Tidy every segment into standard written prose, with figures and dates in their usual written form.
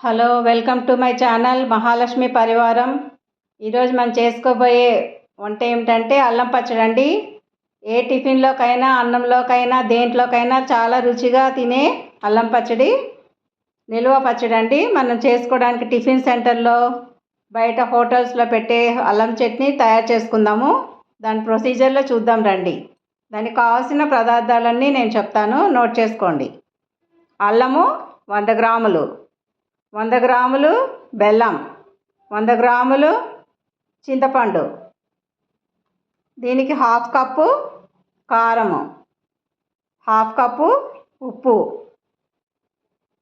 Hello, welcome to my channel Mahalakshmi పరివారం. ఈరోజు మనం చేసుకోబోయే వంట ఏమిటంటే అల్లం పచ్చడి అండి. ఏ టిఫిన్లోకైనా, అన్నంలోకైనా, దేంట్లోకైనా చాలా రుచిగా తినే అల్లం పచ్చడి, నిల్వ పచ్చడి అండి. మనం చేసుకోవడానికి టిఫిన్ సెంటర్లో, బయట హోటల్స్లో పెట్టే అల్లం చట్నీ తయారు చేసుకుందాము. దాని ప్రొసీజర్లో చూద్దాం రండి. దానికి కావాల్సిన పదార్థాలన్నీ నేను చెప్తాను, నోట్ చేసుకోండి. అల్లము 100 గ్రాములు, 100 గ్రాములు బెల్లం, 100 గ్రాములు చింతపండు, దీనికి 1/2 కప్పు కారము, 1/2 కప్పు ఉప్పు,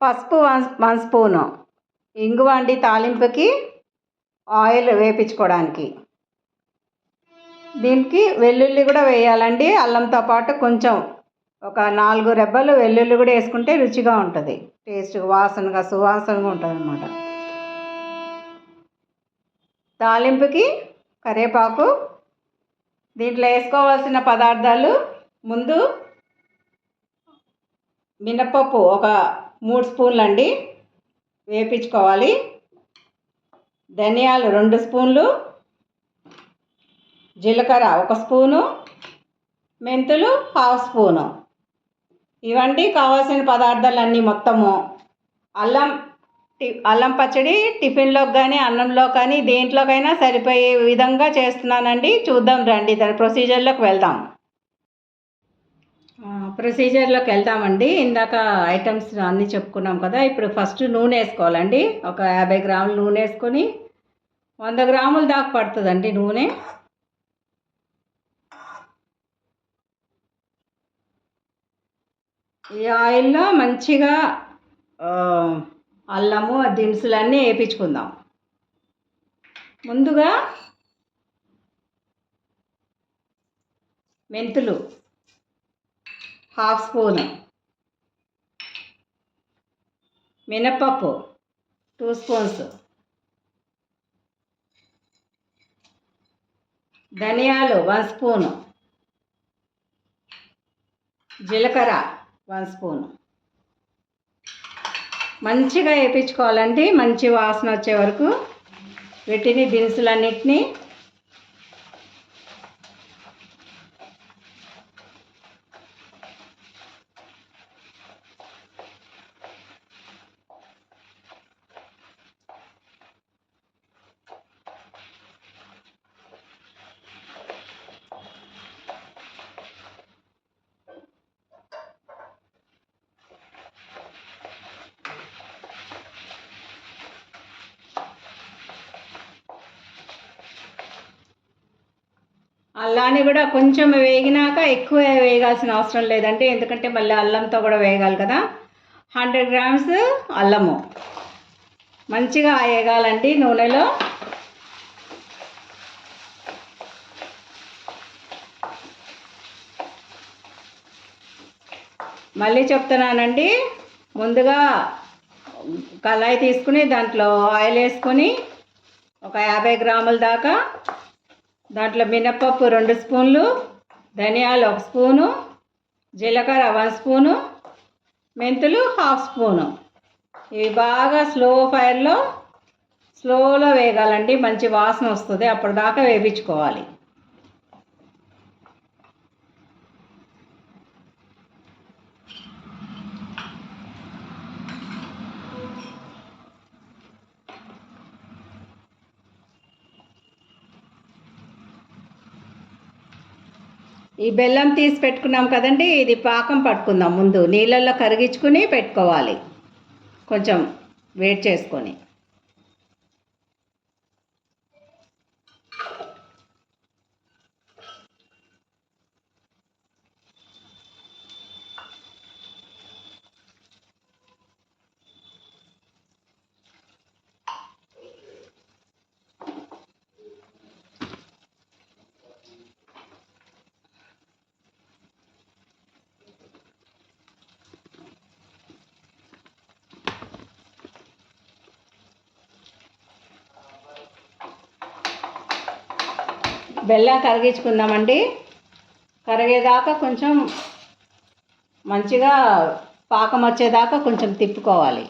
పసుపు 1 స్పూను, ఇంగువ అండి తాలింపుకి, ఆయిల్ వేపించుకోవడానికి. దీనికి వెల్లుల్లి కూడా వేయాలండి. అల్లంతో పాటు కొంచెం ఒక 4 రెబ్బలు వెల్లుల్లి కూడా వేసుకుంటే రుచిగా ఉంటుంది, టేస్ట్ వాసనగా సువాసనగా ఉంటుంది అన్నమాట. తాలింపుకి కరివేపాకు. దీంట్లో వేసుకోవాల్సిన పదార్థాలు: ముందు మినపప్పు ఒక 3 స్పూన్లు అండి, వేపించుకోవాలి. ధనియాలు 2 స్పూన్లు, జీలకర్ర 1 స్పూను, మెంతులు 1/2 స్పూను. ఇవన్నీ కావాల్సిన పదార్థాలన్నీ మొత్తము. అల్లం పచ్చడి టిఫిన్లోకి కానీ, అన్నంలో కానీ, దేంట్లోకైనా సరిపోయే విధంగా చేస్తున్నానండి. చూద్దాం రండి, దాని ప్రొసీజర్లోకి వెళ్దాం. ప్రొసీజర్లోకి వెళ్దామండి. ఇందాక ఐటమ్స్ అన్నీ చెప్పుకున్నాం కదా. ఇప్పుడు ఫస్ట్ నూనె వేసుకోవాలండి. ఒక 50 గ్రాములు నూనె వేసుకొని, 100 గ్రాముల దాకా పడుతుందండి నూనె. ఈ ఆయిల్లో మంచిగా అల్లము దినుసులన్నీ వేయించుకుందాం. ముందుగా మెంతులు 1/2 స్పూను, మినపప్పు 2 స్పూన్స్, ధనియాలు 1 స్పూను, జీలకర్ర 1 స్పూను. మంచిగా వేయించుకోవాలండి, మంచి వాసన వచ్చే వరకు. వీటిని దినుసులన్నిటినీ అల్లాన్ని కూడా కొంచెం వేగినాక ఎక్కువ వేగాల్సిన అవసరం లేదండి, ఎందుకంటే మళ్ళీ అల్లంతో కూడా వేగాలి కదా. 100 గ్రామ్స్ అల్లము మంచిగా వేగాలండి నూనెలో. మళ్ళీ చెప్తున్నానండి, ముందుగా కళాయి తీసుకుని దాంట్లో ఆయిల్ వేసుకొని ఒక 50 గ్రాముల దాకా, దాంట్లో మినపప్పు 2 స్పూన్లు, ధనియాలు 1 స్పూను, జీలకర్ర 1 స్పూను, మెంతులు 1/2 స్పూను. ఇవి బాగా స్లోలో వేగాలండి, మంచి వాసన వస్తుంది, అప్పటిదాకా వేయించుకోవాలి. ఈ బెల్లం తీసి పెట్టుకున్నాం కదండి, ఇది పాకం పట్టుకుందాం. ముందు నీళ్ళల్లో కరిగించుకుని పెట్టుకోవాలి, కొంచెం వేడి చేసుకొని. బెల్లం కరిగించుకుందామండి. కరిగేదాకా కొంచెం మంచిగా పాకం వచ్చేదాకా కొంచెం తిప్పుకోవాలి.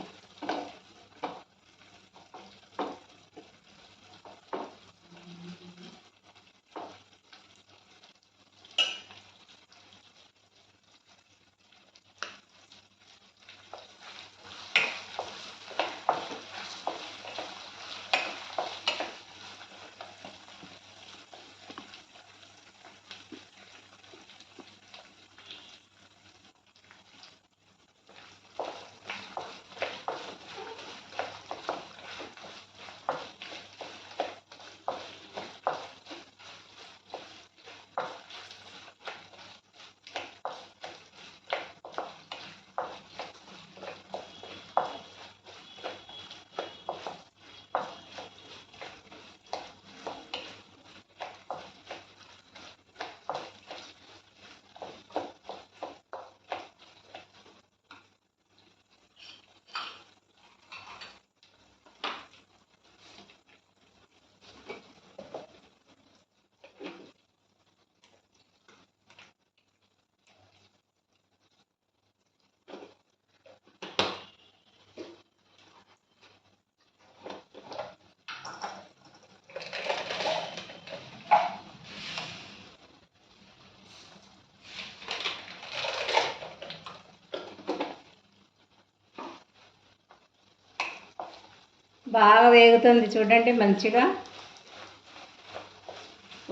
బాగా వేగుతుంది చూడండి. మంచిగా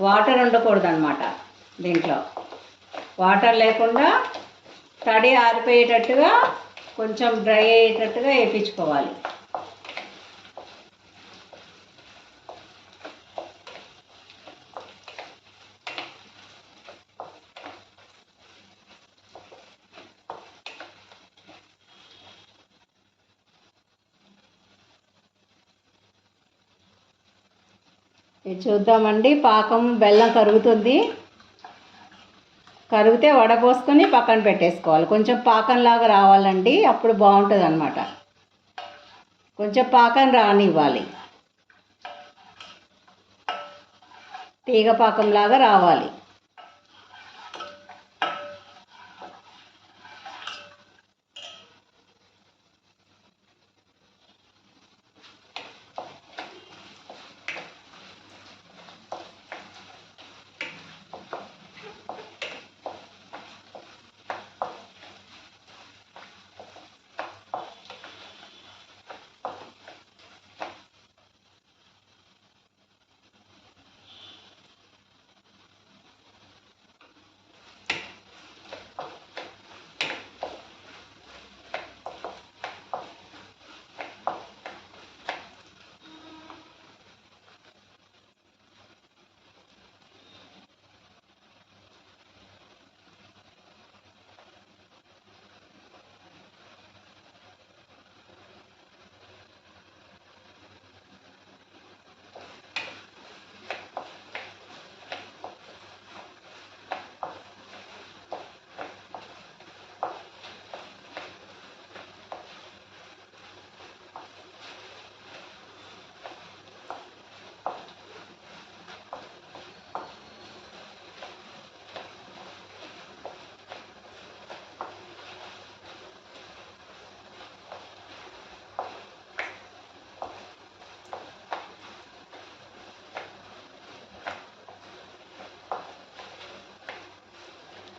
వాటర్ ఉండకూడదు అన్నమాట. దీంట్లో వాటర్ లేకుండా తడి ఆరిపోయేటట్టుగా కొంచెం డ్రై అయ్యేటట్టుగా వేయించుకోవాలి. ఇది చూద్దామండి. పాకం బెల్లం కరుగుతుంది. కరిగితే వడపోసుకొని పక్కన పెట్టేసుకోవాలి. కొంచెం పాకంలాగా రావాలండి, అప్పుడు బాగుంటుంది అన్నమాట. కొంచెం పాకం రానివ్వాలి, తీగ పాకంలాగా రావాలి.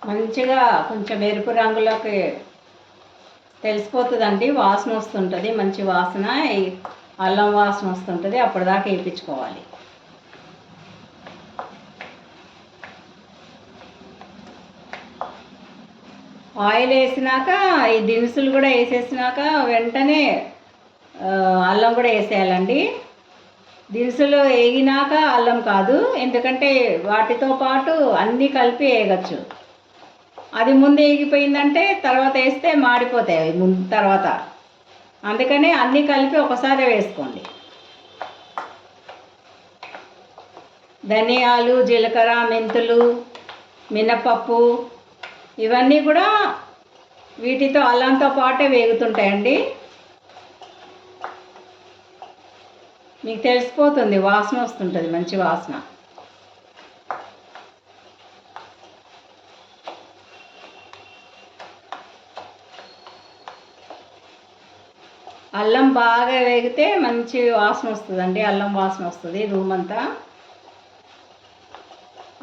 మంచిగా కొంచెం ఎరుపు రంగులోకి తెలిసిపోతుందండి. వాసన వస్తుంటుంది, మంచి వాసన, అల్లం వాసన వస్తుంటుంది. అప్పటిదాకా వేయించుకోవాలి. ఆయిల్ వేసినాక ఈ దినుసులు కూడా వేసేసినాక వెంటనే అల్లం కూడా వేసేయాలండి. దినుసులు వేగినాక అల్లం కాదు, ఎందుకంటే వాటితో పాటు అన్నీ కలిపి వేయచ్చు. అది ముందు వేగిపోయిందంటే తర్వాత వేస్తే మాడిపోతాయి అవి ముందు తర్వాత. అందుకనే అన్నీ కలిపి ఒకసారి వేసుకోండి. ధనియాలు, జీలకర్ర, మెంతులు, మినపప్పు ఇవన్నీ కూడా వీటితో అల్లంతో పాటే వేగుతుంటాయండి. మీకు తెలిసిపోతుంది, వాసన వస్తుంటుంది, మంచి వాసన. అల్లం బాగా వేగితే మంచి వాసన వస్తుందండి. అల్లం వాసన వస్తుంది రూమ్ అంతా.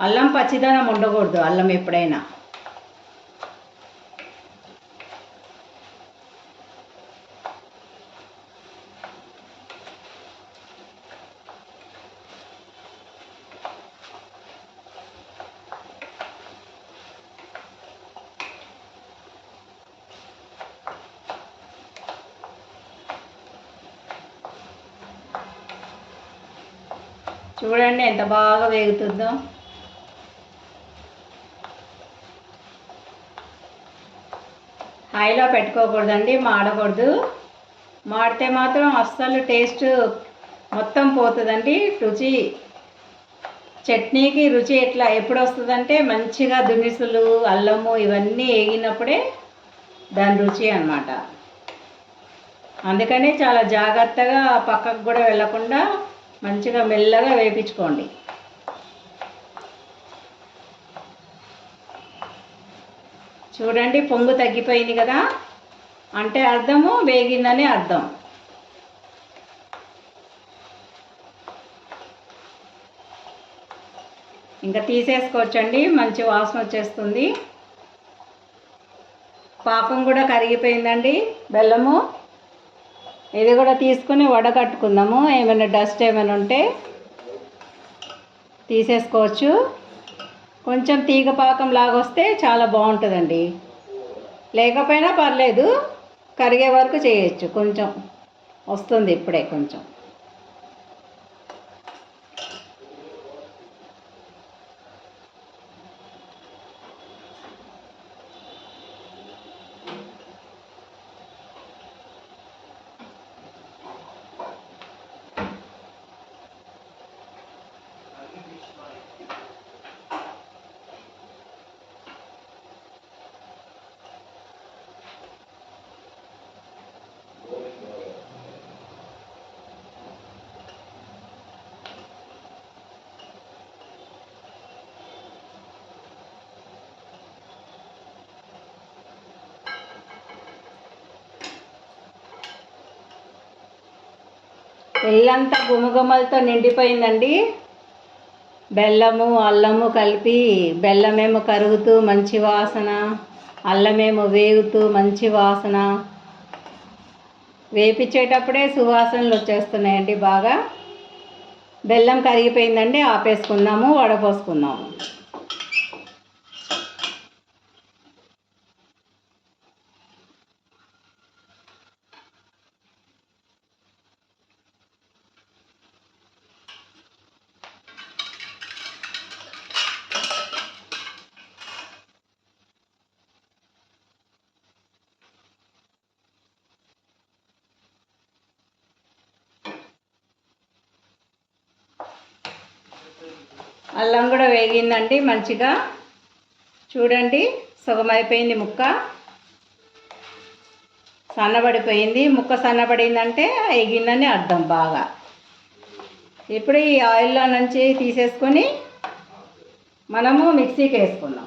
అల్లం పచ్చిదనం ఉండకూడదు అల్లం ఎప్పుడైనా. చూడండి ఎంత బాగా వేగుతుందో. హైలో పెట్టుకోకూడదండి, మాడకూడదు. మాడితే మాత్రం అస్సలు టేస్ట్ మొత్తం పోతుందండి. రుచి, చట్నీకి రుచి ఎప్పుడు వస్తుందంటే మంచిగా దినుసులు, అల్లము ఇవన్నీ వేగినప్పుడే దాని రుచి అన్నమాట. అందుకని చాలా జాగ్రత్తగా పక్కకు కూడా వెళ్ళకుండా మంచిగా మెల్లగా వేయించుకోండి. చూడండి పొంగు తగ్గిపోయింది కదా, అంటే అర్థము వేగిందని అర్థం. ఇంకా తీసేసుకోవచ్చండి, మంచి వాసన వచ్చేస్తుంది. పాకం కూడా కరిగిపోయిందండి బెల్లము. ఇది కూడా తీసుకుని వడకట్టుకుందాము. ఏమైనా డస్ట్ ఏమైనా ఉంటే తీసేసుకోవచ్చు. కొంచెం తీగ పాకం లాగా వస్తే చాలా బాగుంటుందండి. లేకపోయినా పర్లేదు, కరిగే వరకు చేయొచ్చు. కొంచెం వస్తుంది ఇప్పుడే కొంచెం. ఇల్లంతా గుమగుమలతో నిండిపోయిందండి. బెల్లము అల్లము కలిపి, బెల్లమేమో కరుగుతూ మంచి వాసన, అల్లమేమో వేగుతూ మంచి వాసన. వేపించేటప్పుడే సువాసనలు వచ్చేస్తున్నాయండి బాగా. బెల్లం కరిగిపోయిందండి, ఆపేసుకుందాము, వడపోసుకుందాము. అల్లం కూడా వేగిందండి మంచిగా. చూడండి, సగం అయిపోయింది ముక్క, సన్నబడిపోయింది. ముక్క సన్నబడిందంటే వేగిందని అర్థం బాగా. ఇప్పుడు ఈ ఆయిల్లో నుంచి తీసేసుకొని మనము మిక్సీకి వేసుకుందాం.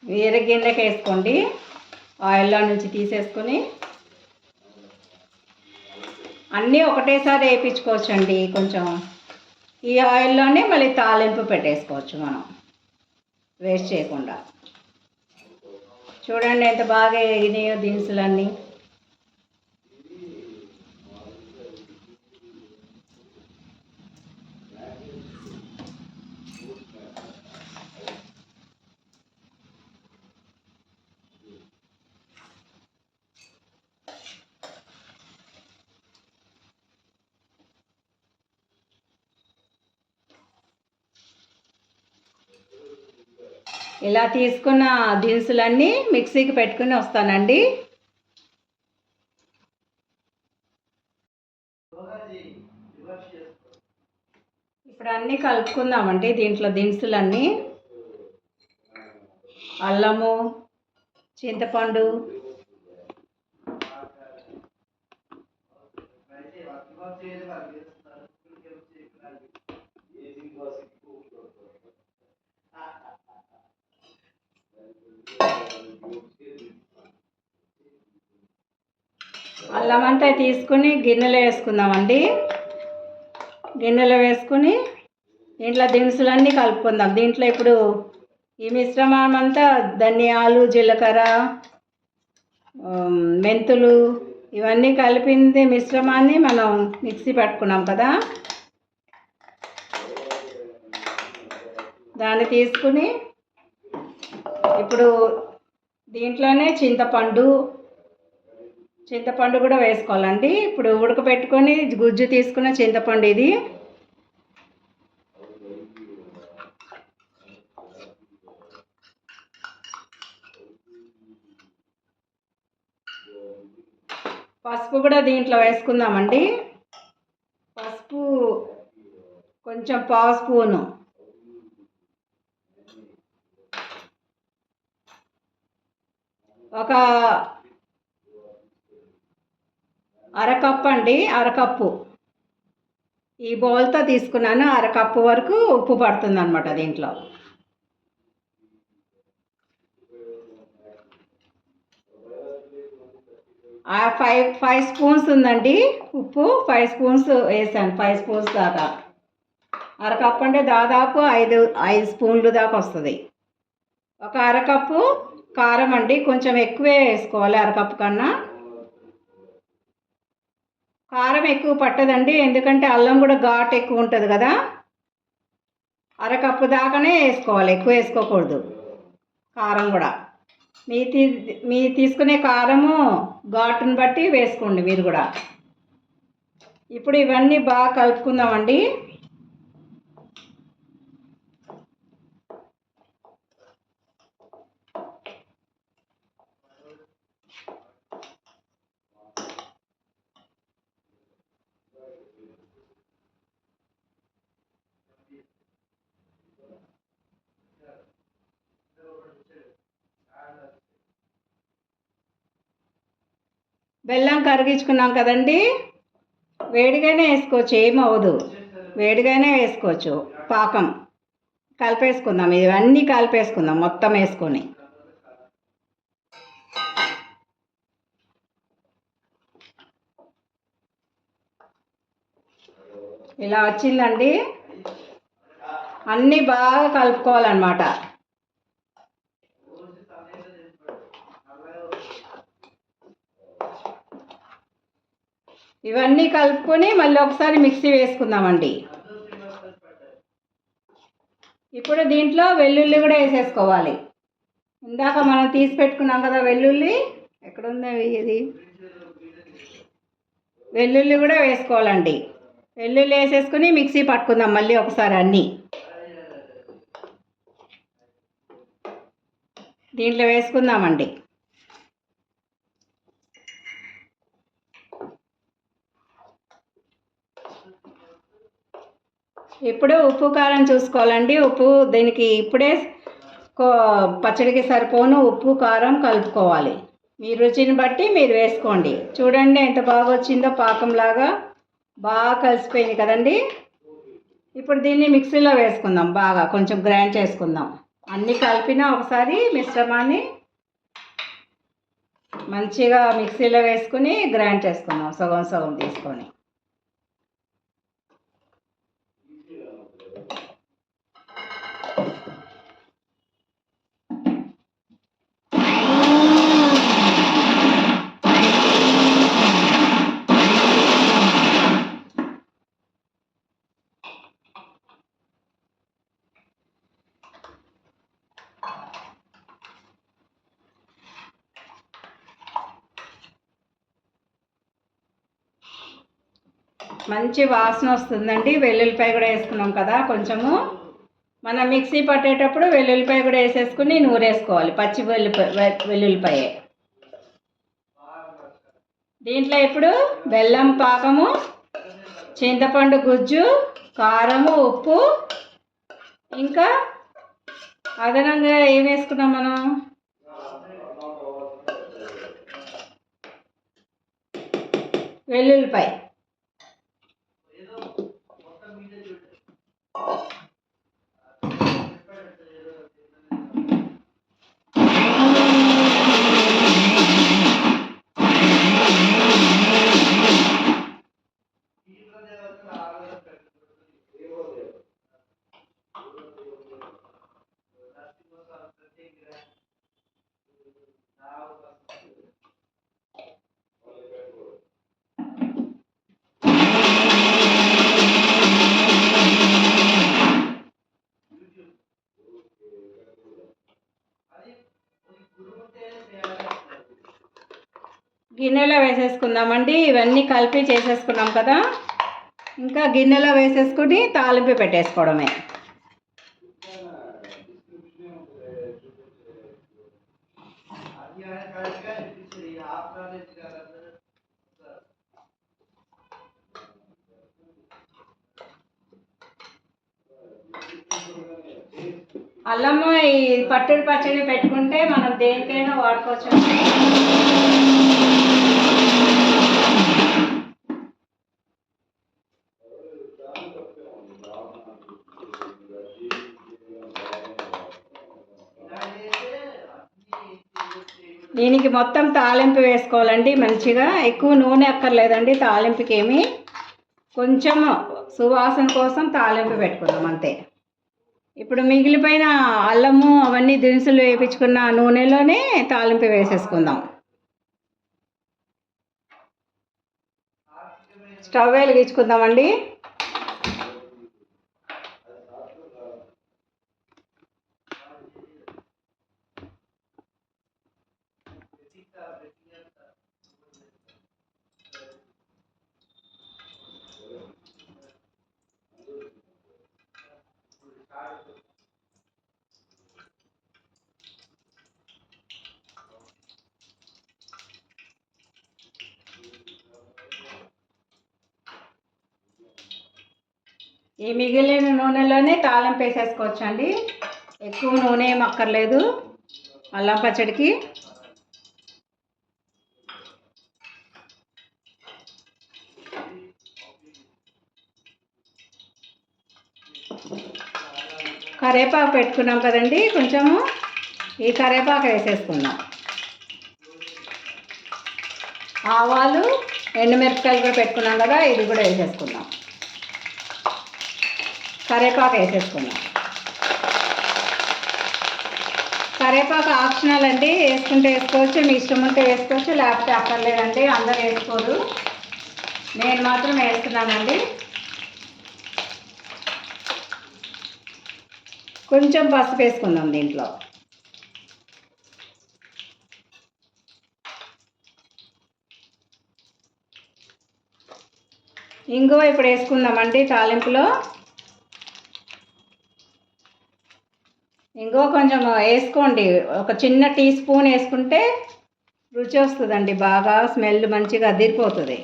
వేరే గిన్నెకి వేసుకోండి. ఆయిల్లో నుంచి తీసేసుకొని అన్నీ ఒకటేసారి వేయించుకోవచ్చండి. కొంచెం ఈ ఆయిల్లోనే మళ్ళీ తాలింపు పెట్టేసుకోవచ్చు మనం, వేస్ట్ చేయకుండా. చూడండి ఎంత బాగా వేగినాయో దినుసులన్నీ. ఇలా తీసుకున్న దినుసులన్నీ మిక్సీకి పెట్టుకుని వస్తానండి. ఇప్పుడు అన్నీ కలుపుకుందామండి. దీంట్లో దినుసులన్నీ, అల్లము, చింతపండు, అల్లం అంతా తీసుకుని గిన్నెలో వేసుకుందామండి. గిన్నెలో వేసుకుని దీంట్లో దినుసులన్నీ కలుపుకుందాం. దీంట్లో ఇప్పుడు ఈ మిశ్రమం అంతా ధనియాలు, జీలకర్ర, మెంతులు ఇవన్నీ కలిపింది మిశ్రమాన్ని మనం మిక్సీ పెట్టుకున్నాం కదా, దాన్ని తీసుకుని ఇప్పుడు దీంట్లోనే చింతపండు కూడా వేసుకోవాలండి. ఇప్పుడు ఉడకబెట్టుకొని గుజ్జు తీసుకున్న చింతపండు ఇది. పసుపు కూడా దీంట్లో వేసుకుందామండి. పసుపు కొంచెం పావు స్పూను, ఒక అరకప్పు అండి, అరకప్పు ఈ బౌల్తో తీసుకున్నాను, అరకప్పు వరకు ఉప్పు పడుతుంది అనమాట దీంట్లో. ఫైవ్ స్పూన్స్ ఉందండి ఉప్పు, 5 స్పూన్స్ వేసాను, 5 స్పూన్స్ దాకా. అరకప్పు అంటే దాదాపు 5 స్పూన్లు దాకా వస్తుంది. ఒక అరకప్పు కారం అండి, కొంచెం ఎక్కువే వేసుకోవాలి అరకప్పు కన్నా. కారం ఎక్కువ పట్టదండి, ఎందుకంటే అల్లం కూడా ఘాటు ఎక్కువ ఉంటుంది కదా. అరకప్పు దాకానే వేసుకోవాలి, ఎక్కువ వేసుకోకూడదు. కారం కూడా మీ తీసుకునే కారము ఘాటుని బట్టి వేసుకోండి మీరు కూడా. ఇప్పుడు ఇవన్నీ బాగా కలుపుకుందామండి. బెల్లం కరిగించుకున్నాం కదండి, వేడిగానే వేసుకోవచ్చు, ఏమవ్వదు, వేడిగానే వేసుకోవచ్చు. పాకం కలిపేసుకుందాం, ఇవన్నీ కలిపేసుకుందాం మొత్తం వేసుకొని. ఇలా వచ్చిందండి, అన్నీ బాగా కలుపుకోవాలన్నమాట. ఇవన్నీ కలుపుకొని మళ్ళీ ఒకసారి మిక్సీ వేసుకుందామండి. ఇప్పుడు దీంట్లో వెల్లుల్లి కూడా వేసేసుకోవాలి. ఇందాక మనం తీసి పెట్టుకున్నాం కదా వెల్లుల్లి, ఎక్కడుందో ఇది, వెల్లుల్లి కూడా వేసుకోవాలండి. వెల్లుల్లి వేసేసుకుని మిక్సీ పట్టుకుందాం మళ్ళీ ఒకసారి అన్నీ. దీంట్లో వేసుకుందామండి. ఇప్పుడు ఉప్పు కారం చూసుకోవాలండి. ఉప్పు దీనికి ఇప్పుడే పచ్చడికి సరిపోను ఉప్పు కారం కలుపుకోవాలి. మీ రుచిని బట్టి మీరు వేసుకోండి. చూడండి ఎంత బాగా వచ్చిందో, పాకంలాగా బాగా కలిసిపోయింది కదండి. ఇప్పుడు దీన్ని మిక్సీలో వేసుకుందాం, బాగా కొంచెం గ్రైండ్ చేసుకుందాం. అన్నీ కలిపిన ఒకసారి మిశ్రమాన్ని మంచిగా మిక్సీలో వేసుకుని గ్రైండ్ చేసుకుందాం, సగం సగం తీసుకొని. మంచి వాసన వస్తుందండి. వెల్లుల్లిపాయ కూడా వేసుకున్నాం కదా కొంచెము. మనం మిక్సీ పట్టేటప్పుడు వెల్లుల్లిపాయ కూడా వేసేసుకుని నూరేసుకోవాలి, పచ్చి వెల్లుల్లిపాయ. దీంట్లో ఇప్పుడు బెల్లం పాకము, చింతపండు గుజ్జు, కారము, ఉప్పు, ఇంకా అదనంగా ఏం వేసుకున్నాం మనం, వెల్లుల్లిపాయ. గిన్నెలో వేసేసుకుందామండి. ఇవన్నీ కలిపి చేసేసుకున్నాం కదా, ఇంకా గిన్నెలో వేసేసుకుని తాలింపు పెట్టేసుకోవడమే. అల్లము ఈ పట్టుడు పచ్చడి పెట్టుకుంటే మనం దేనికైనా వాడుకోవచ్చు. దీనికి మొత్తం తాలింపు వేసుకోవాలండి. మంచిగా ఎక్కువ నూనె అక్కర్లేదండి తాలింపుకి ఏమి, కొంచెం సువాసన కోసం తాలింపు పెట్టుకుందాం అంతే. ఇప్పుడు మిగిలిపోయిన అల్లము అవన్నీ దినుసులు వేయించుకున్న నూనెలోనే తాలింపు వేసేసుకుందాం. స్టవ్ వెలిగించుకుందామండి. ఈ మిగిలిన నూనెలోనే తాలింపు వేసేసుకోవచ్చండి. ఎక్కువ నూనె ఏం అక్కర్లేదు అల్లం పచ్చడికి. కరివేపాకు పెట్టుకున్నాం కదండి, కొంచెము ఈ కరివేపాకు వేసేసుకుందాం. ఆవాలు ఎండుమిరపకాయలు కూడా పెట్టుకున్నాం కదా, ఇది కూడా వేసేసుకుందాం. కరివేపాకు వేసేసుకుందాం. కరివేపాకు ఆప్షనల్ అండి, వేసుకుంటే వేసుకోవచ్చు, మీ ఇష్టం ఉంటే వేసుకోవచ్చు, లేకపోతే అక్కర్లేదండి. అందరు వేసుకోరు, నేను మాత్రం వేస్తున్నానండి. కొంచెం పసుపు వేసుకుందాం దీంట్లో. ఇంగువ ఇప్పుడు వేసుకుందామండి తాలింపులో. ఇంగువ కొంచెం వేసుకోండి, ఒక చిన్న టీ స్పూన్ వేసుకుంటే రుచి వస్తుందండి, బాగా స్మెల్ మంచిగా అదిరిపోతుంది.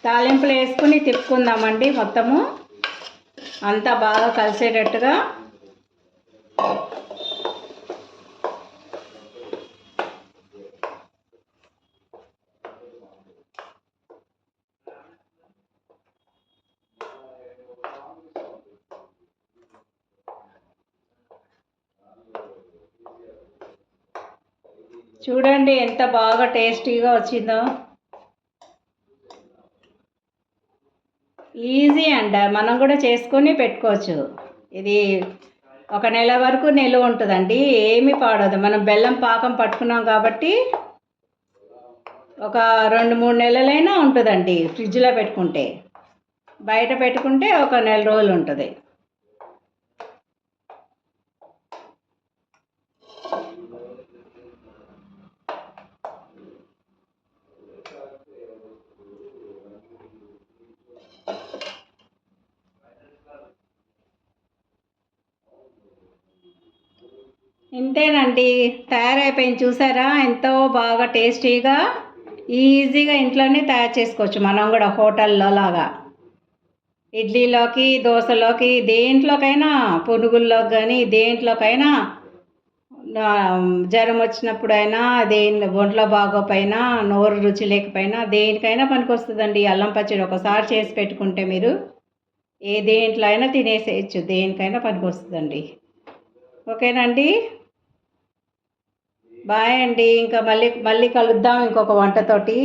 తాలింపులు వేసుకుని తిప్పుకుందామండి, మొత్తము అంతా బాగా కలిసేటట్టుగా. చూడండి ఎంత బాగా టేస్టీగా వచ్చిందో. ఈజీ అండి, మనం కూడా చేసుకొని పెట్టుకోవచ్చు. ఇది ఒక నెల వరకు నిలువ ఉంటుందండి, ఏమీ పాడదు. మనం బెల్లం పాకం పట్టుకున్నాం కాబట్టి ఒక 2-3 నెలలైనా ఉంటుందండి ఫ్రిడ్జ్లో పెట్టుకుంటే. బయట పెట్టుకుంటే ఒక నెల రోజులు ఉంటుంది. ఇంతేనండి, తయారైపోయింది. చూసారా ఎంతో బాగా టేస్టీగా, ఈజీగా ఇంట్లోనే తయారు చేసుకోవచ్చు మనం కూడా, హోటల్లో లాగా. ఇడ్లీలోకి, దోశలోకి, దేంట్లోకైనా, పునుగుల్లోకి కానీ దేంట్లోకైనా, జ్వరం వచ్చినప్పుడైనా, ఒంట్లో బాగోపోయినా, నోరు రుచి లేకపోయినా దేనికైనా పనికొస్తుందండి అల్లం పచ్చడి. ఒకసారి చేసి పెట్టుకుంటే మీరు దేంట్లో అయినా తినేసేయచ్చు, దేనికైనా పనికొస్తుందండి. ఓకేనండి, బాయ్ అండి. ఇంకా మళ్ళీ కలుద్దాం ఇంకొక వంటతోటి.